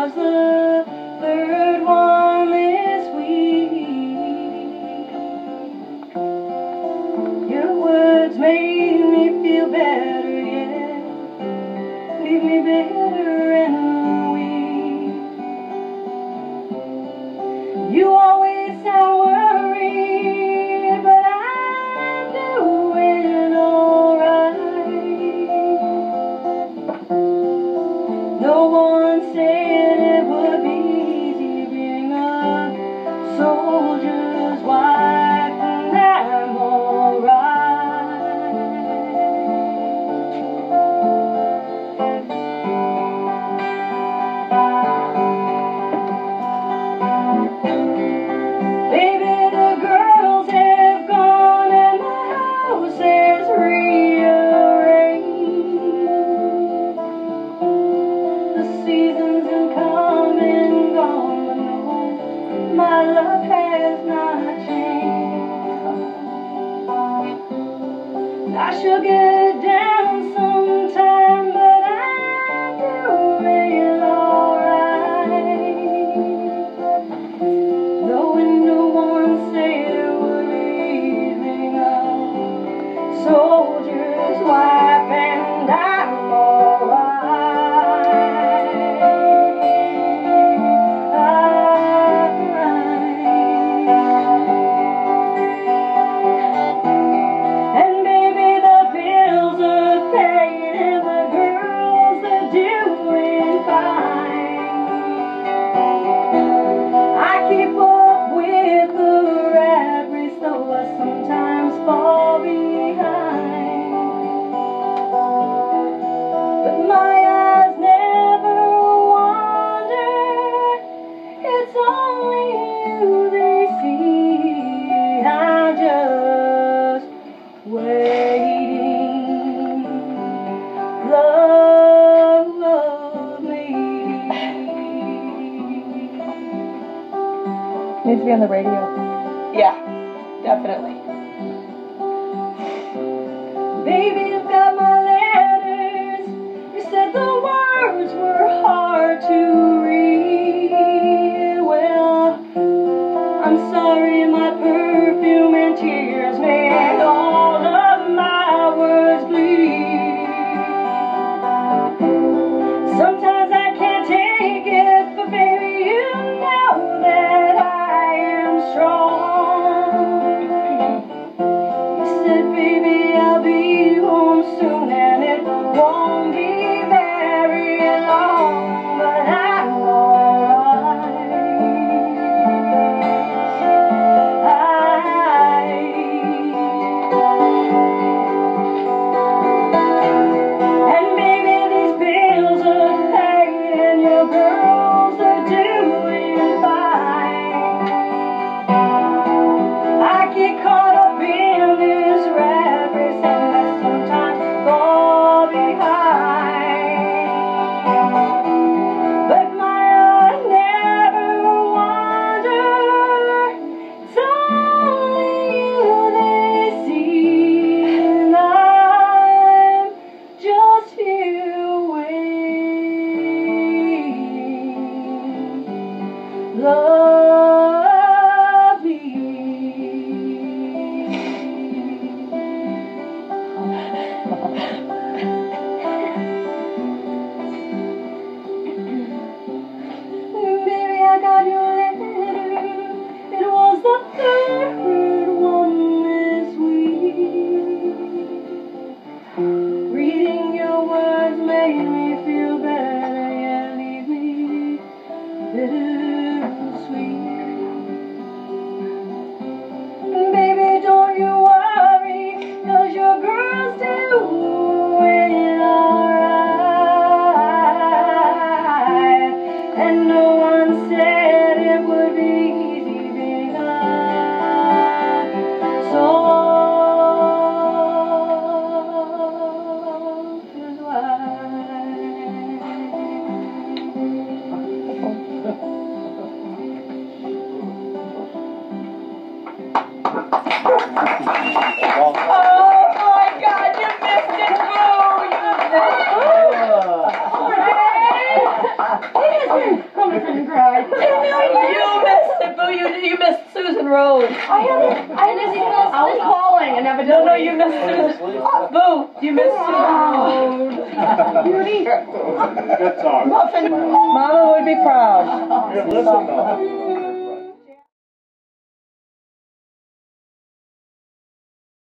was the third one this week. Your words made me feel better, yeah, leave me better and weak. You always sound worried, but I'm doing alright. No one said it would be easy being a soldier's wife, and I'm alright. Baby, the girls have gone and the house is rearranged. The seasons have come and gone, but no, my love has not changed. I should get it down sometime, but I'm doing alright. Knowing no one said it would leave me now, soldier's wife, and I'm and baby, the bills are paid and the girls are doing fine. I keep up with the rat race, though I sometimes fall behind. But my eyes never wander, it's only you they see. I'm just waiting. Love me. Needs to be on the radio. Yeah, definitely. Baby, you've got my letters. You said the words were hard to read. Well, I'm sorry, my perfume and tears made all of my words bleed. Sometimes I can't take it, but baby, you know that I am strong. You said, baby, I'll be home soon, and it won't be very long, but I'm alright. And baby, these bills are paid, and your girls are doing fine. I get caught up in this rat race, and I sometimes fall behind. But my eyes never wander, it's only you they see, and I'm just here waiting. Love me. Baby, I got your letter. It was the third one this week. Reading your words made me feel better, yeah, leave me bittersweet. Baby, don't you worry, 'cause your girl's doing alright. And no one said it would be easy being a soldier's Oh my God, you missed it, Boo! You missed it. wife. missed Susan Rhodes. I was calling and evidently. No, you missed Susan. Boo, you missed Susan Rhodes. Good song. Mama would be proud. Here, listen though.